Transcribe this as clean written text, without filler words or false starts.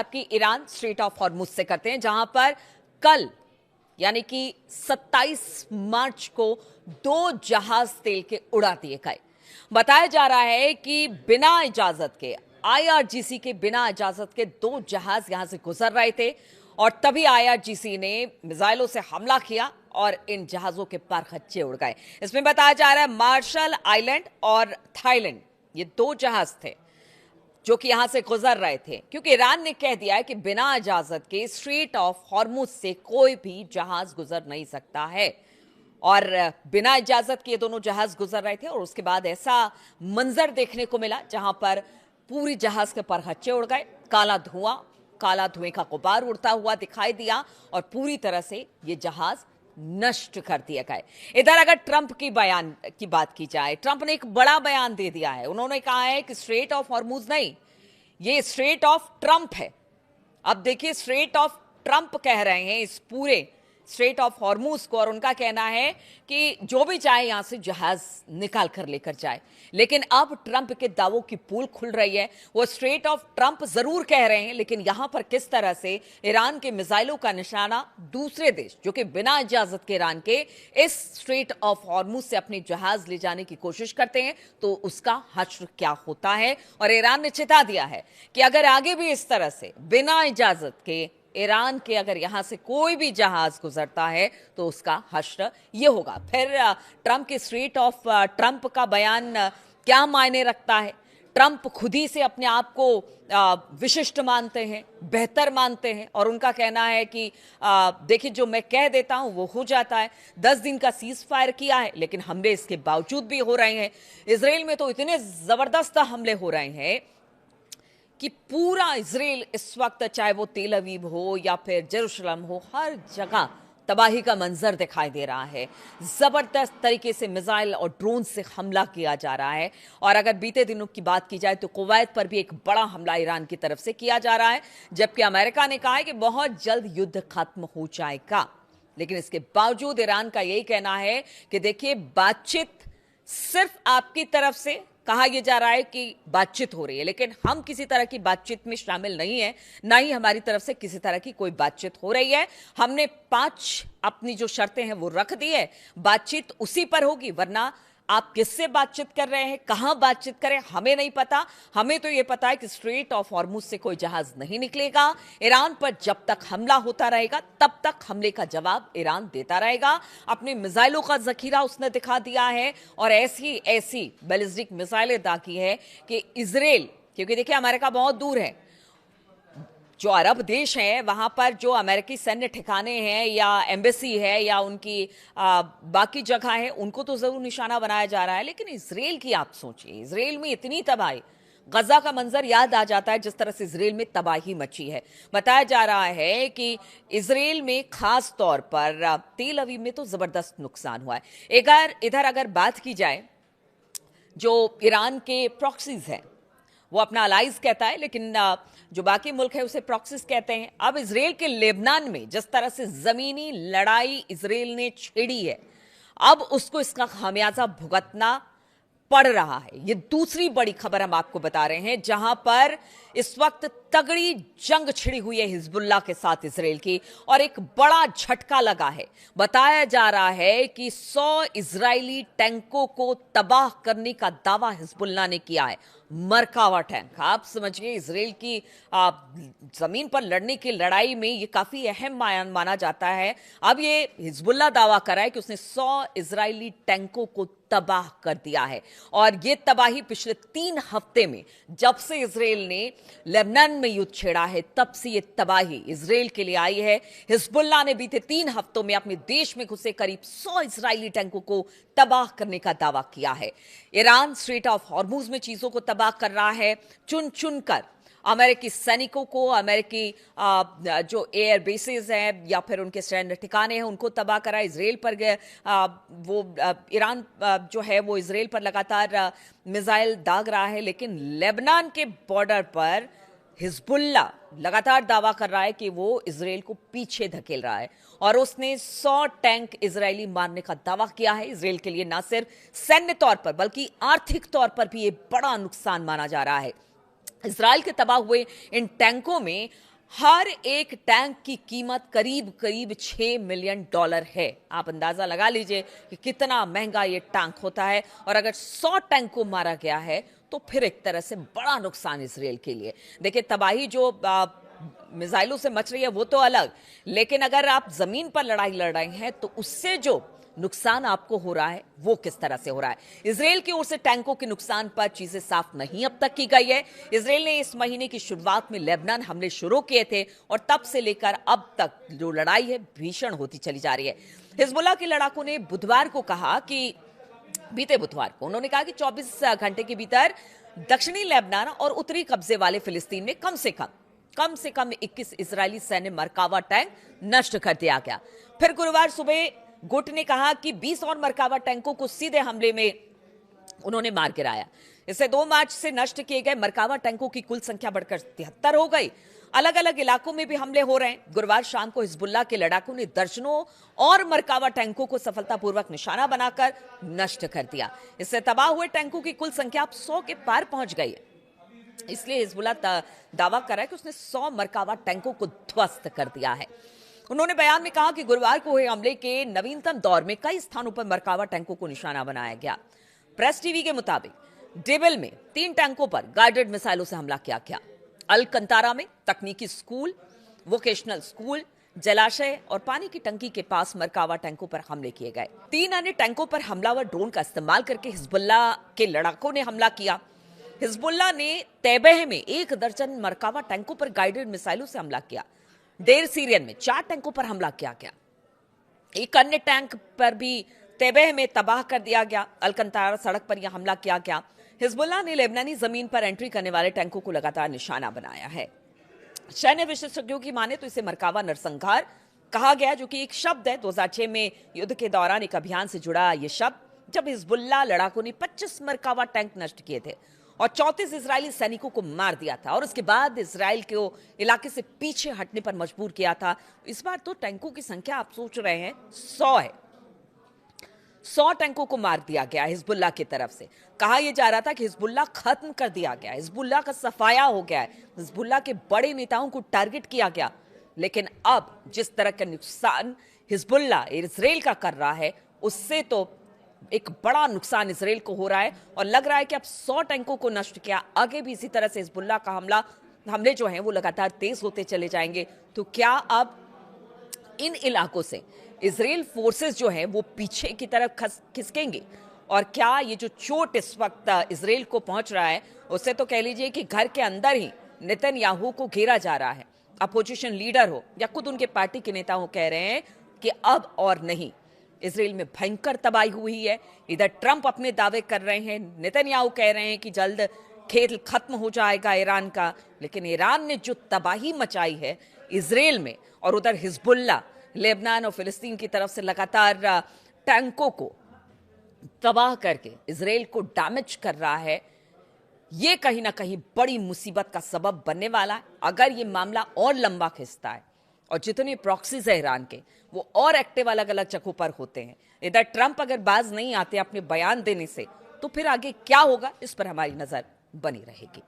आपकी Iran straight of Hormuz से करते हैं, जहां पर कल यानी कि 27 मार्च को 2 जहाज तेल के उड़ा दिए गए। बताया जा रहा है कि बिना इजाजत के, आईआरजीसी के बिना इजाजत के 2 जहाज यहां से गुजर रहे थे और तभी आईआरजीसी ने मिसाइलों से हमला किया और इन जहाजों के पर खच्चे उड़ गए। इसमें बताया जा रहा है मार्शल आइलैंड और थाईलैंड, ये 2 जहाज थे जो कि यहां से गुजर रहे थे, क्योंकि ईरान ने कह दिया है कि बिना इजाजत के स्ट्रेट ऑफ हॉर्मुज से कोई भी जहाज गुजर नहीं सकता है। और बिना इजाजत के ये दोनों जहाज गुजर रहे थे और उसके बाद ऐसा मंजर देखने को मिला जहां पर पूरी जहाज के परखच्चे उड़ गए, काला धुएं का गुबार उड़ता हुआ दिखाई दिया और पूरी तरह से ये जहाज नष्ट कर दिए गए। इधर अगर ट्रंप की बयान की बात की जाए, ट्रंप ने एक बड़ा बयान दे दिया है। उन्होंने कहा है कि स्ट्रेट ऑफ हॉर्मुज नहीं, ये स्ट्रेट ऑफ ट्रंप है। अब देखिए, स्ट्रेट ऑफ ट्रंप कह रहे हैं इस पूरे स्ट्रेट ऑफ हॉर्मुज को, और उनका कहना है कि जो भी चाहे यहां से जहाज निकाल कर लेकर जाए। लेकिन अब ट्रंप के दावों की पोल खुल रही है। वो स्ट्रेट ऑफ ट्रंप जरूर कह रहे हैं, लेकिन यहां पर किस तरह से ईरान के मिसाइलों का निशाना दूसरे देश जो कि बिना इजाजत के ईरान के इस स्ट्रेट ऑफ हॉर्मुज से अपने जहाज ले जाने की कोशिश करते हैं, तो उसका हश्र क्या होता है। और ईरान ने चेता दिया है कि अगर आगे भी इस तरह से बिना इजाजत के ईरान के अगर यहां से कोई भी जहाज गुजरता है तो उसका हश्र ये होगा। फिर ट्रंप के स्ट्रेट ऑफ ट्रंप का बयान क्या मायने रखता है। ट्रंप खुद ही से अपने आप को विशिष्ट मानते हैं, बेहतर मानते हैं, और उनका कहना है कि देखिए, जो मैं कह देता हूं वो हो जाता है। 10 दिन का सीज फायर किया है, लेकिन हमले इसके बावजूद भी हो रहे हैं। इसराइल में तो इतने जबरदस्त हमले हो रहे हैं कि पूरा इजराइल इस वक्त, चाहे वो तेल अवीव हो या फिर जेरूशलम हो, हर जगह तबाही का मंजर दिखाई दे रहा है। जबरदस्त तरीके से मिसाइल और ड्रोन से हमला किया जा रहा है। और अगर बीते दिनों की बात की जाए तो कुवैत पर भी एक बड़ा हमला ईरान की तरफ से किया जा रहा है, जबकि अमेरिका ने कहा है कि बहुत जल्द युद्ध खत्म हो जाएगा। लेकिन इसके बावजूद ईरान का यही कहना है कि देखिए, बातचीत सिर्फ आपकी तरफ से कहा यह जा रहा है कि बातचीत हो रही है, लेकिन हम किसी तरह की बातचीत में शामिल नहीं है, ना ही हमारी तरफ से किसी तरह की कोई बातचीत हो रही है। हमने 5 अपनी जो शर्तें हैं वो रख दी है, बातचीत उसी पर होगी। वरना आप किससे बातचीत कर रहे हैं, कहां बातचीत करें, हमें नहीं पता। हमें तो यह पता है कि स्ट्रेट ऑफ हॉर्मुज से कोई जहाज नहीं निकलेगा। ईरान पर जब तक हमला होता रहेगा तब तक हमले का जवाब ईरान देता रहेगा। अपने मिसाइलों का जखीरा उसने दिखा दिया है और ऐसी बैलिस्टिक मिसाइलें दागी है कि इजराइल, क्योंकि देखिए अमेरिका बहुत दूर है, जो अरब देश हैं वहां पर जो अमेरिकी सैन्य ठिकाने हैं या एम्बेसी है या उनकी बाकी जगह है, उनको तो जरूर निशाना बनाया जा रहा है। लेकिन इजराइल की आप सोचिए, इजराइल में इतनी तबाही, गजा का मंजर याद आ जाता है जिस तरह से इजराइल में तबाही मची है। बताया जा रहा है कि इजराइल में खास तौर पर तेल अवीव में तो जबरदस्त नुकसान हुआ है। इधर अगर बात की जाए, जो ईरान के प्रॉक्सीज हैं वो अपना अलाइज कहता है, लेकिन जो बाकी मुल्क है उसे प्रॉक्सीज कहते हैं। अब इजराइल के लेबनान में जिस तरह से जमीनी लड़ाई इजराइल ने छेड़ी है, अब उसको इसका खामियाजा भुगतना पड़ रहा है। ये दूसरी बड़ी खबर हम आपको बता रहे हैं, जहां पर इस वक्त तगड़ी जंग छिड़ी हुई है हिजबुल्लाह के साथ इजराइल की, और एक बड़ा झटका लगा है। बताया जा रहा है कि 100 इजरायली टैंकों को तबाह करने का दावा हिजबुल्लाह ने किया है। मरकावा टैंक, आप समझिए, इजराइल की जमीन पर लड़ने की लड़ाई में ये काफी अहम माना जाता है। अब ये हिजबुल्लाह दावा कर रहा है कि उसने 100 इजरायली टैंकों को तबाह कर दिया है। और ये तबाही पिछले 3 हफ्ते में, जब से इजराइल ने लेबनान में युद्ध छेड़ा है, तब से ये तबाही इजराइल के लिए आई है। हिजबुल्लाह ने बीते 3 हफ्तों में अपने देश में घुसे करीब 100 इजरायली टैंकों को तबाह करने का दावा किया है। ईरान स्ट्रेट ऑफ हॉर्मुज में चीजों को तबाह कर रहा है, चुन चुन कर अमेरिकी सैनिकों को, अमेरिकी जो एयर बेसेस हैं या फिर उनके सैन्य ठिकाने हैं उनको तबाह करा। इजराइल पर ईरान जो है वो इजराइल पर लगातार मिसाइल दाग रहा है। लेकिन लेबनान के बॉर्डर पर हिजबुल्लाह लगातार दावा कर रहा है कि वो इजराइल को पीछे धकेल रहा है और उसने 100 टैंक इजरायली मारने का दावा किया है। इजराइल के लिए न सिर्फ सैन्य तौर पर बल्कि आर्थिक तौर पर भी ये बड़ा नुकसान माना जा रहा है। इजराइल के तबाह हुए इन टैंकों में हर एक टैंक की कीमत करीब करीब $6 मिलियन है। आप अंदाजा लगा लीजिए कि कितना महंगा ये टैंक होता है। और अगर 100 टैंक को मारा गया है तो फिर एक तरह से बड़ा नुकसान इजराइल के लिए। देखिए, तबाही जो मिसाइलों से मच रही है वो तो अलग, लेकिन अगर आप जमीन पर लड़ाई लड़ रहे हैं तो उससे जो नुकसान आपको हो रहा है वो किस तरह से हो रहा है। इजराइल की ओर से टैंकों के नुकसान पर चीजें साफ नहीं अब तक की गई है। इजराइल ने इस महीने की शुरुआत में लेबनान हमले शुरू किए थे और तब से लेकर अब तक जो लड़ाई है भीषण होती चली जा रही है। हिजबुल्लाह के लड़ाकों ने बुधवार को कहा कि बीते बुधवार को उन्होंने कहा कि 24 घंटे के भीतर दक्षिणी लेबनान और उत्तरी कब्जे वाले फिलिस्तीन में कम से कम 21 इजरायली सैन्य मरकावा टैंक नष्ट कर दिया गया। फिर गुरुवार सुबह गुट ने कहा कि 20 और मरकावा टैंकों को सीधे हमले में उन्होंने मार गिराया। इससे 2 मार्च से नष्ट किए गए मरकावा टैंकों की कुल संख्या बढ़कर 73 हो गई। अलग अलग इलाकों में भी हमले हो रहे हैं। गुरुवार शाम को हिजबुल्लाह के लड़ाकों ने दर्जनों और मरकावा टैंकों को सफलतापूर्वक निशाना बनाकर नष्ट कर दिया। इससे तबाह हुए टैंकों की कुल संख्या अब 100 के पार पहुंच गई है। इसलिए हिजबुल्लाह दावा कर रहा है कि उसने 100 मरकावा टैंकों को ध्वस्त कर दिया है। उन्होंने बयान में कहा कि गुरुवार को हुए हमले के नवीनतम दौर में कई स्थानों पर मरकावा टैंकों को निशाना बनाया गया। प्रेस टीवी के मुताबिक डेबिल में 3 टैंकों पर गाइडेड मिसाइलों से हमला किया गया। अलकंतारा में तकनीकी स्कूल, वोकेशनल स्कूल, जलाशय और पानी की टंकी के पास मरकावा टैंकों पर हमले किए गए। 3 अन्य टैंकों पर हमलावर ड्रोन का इस्तेमाल करके हिजबुल्लाह के लड़ाकों ने हमला किया। हिजबुल्लाह ने तैबह में 1 दर्जन मरकावा टैंकों पर गाइडेड मिसाइलों से हमला किया। डेर सीरियन में 4 टैंकों पर हमला किया गया। एक अन्य टैंक पर भी तैबह में तबाह कर दिया गया। अलकंतारा सड़क पर यह हमला किया गया। हिजबुल्लाह ने लेबनानी जमीन पर एंट्री करने वाले टैंकों को लगातार निशाना बनाया है। सैन्य विशेषज्ञों की माने तो इसे मरकावा नरसंहार कहा गया, जो कि एक शब्द है। 2006 में युद्ध के दौरान एक अभियान से जुड़ा यह शब्द, जब हिजबुल्लाह लड़ाकों ने 25 मरकावा टैंक नष्ट किए थे और 34 इजरायली सैनिकों को मार दिया था और उसके बाद इजराइल को इलाके से पीछे हटने पर मजबूर किया था। इस बार तो टैंकों की संख्या आप सोच रहे हैं 100 है। 100 टैंकों को मार दिया गया हिजबुल्लाह की तरफ से। कहा यह जा रहा था कि हिजबुल्लाह खत्म कर दिया गया, हिजबुल्लाह का सफाया हो गया है, हिजबुल्लाह के बड़े नेताओं को टारगेट किया गया। लेकिन अब जिस तरह का नुकसान हिजबुल्लाह इजराइल का कर रहा है, उससे तो एक बड़ा नुकसान इजराइल को हो रहा है और लग रहा है कि अब 100 टैंकों को नष्ट किया, आगे भी इसी तरह से हिजबुल्लाह का हमले जो हैं वो लगातार तेज होते चले जाएंगे। तो क्या अब इन इलाकों से इजराइल फोर्सेस जो हैं वो पीछे की तरफ खिसकेंगे? और क्या ये जो चोट इस वक्त इजराइल को पहुंच रहा है, उससे तो कह लीजिए कि घर के अंदर ही नेतन्याहू को घेरा जा रहा है। अपोजिशन लीडर हो या खुद उनके पार्टी के नेता हो, कह रहे हैं कि अब और नहीं। इजराइल में भयंकर तबाही हुई है। इधर ट्रंप अपने दावे कर रहे हैं, नेतन्याहू कह रहे हैं कि जल्द खेल खत्म हो जाएगा ईरान का। लेकिन ईरान ने जो तबाही मचाई है इजराइल में, और उधर हिजबुल्लाह लेबनान और फिलिस्तीन की तरफ से लगातार टैंकों को तबाह करके इजराइल को डैमेज कर रहा है, ये कहीं ना कहीं बड़ी मुसीबत का सबब बनने वाला है। अगर ये मामला और लंबा खिंचता है और जितने प्रॉक्सीज है ईरान के वो और एक्टिव अलग अलग जगहों पर होते हैं, इधर ट्रंप अगर बाज नहीं आते अपने बयान देने से, तो फिर आगे क्या होगा इस पर हमारी नजर बनी रहेगी।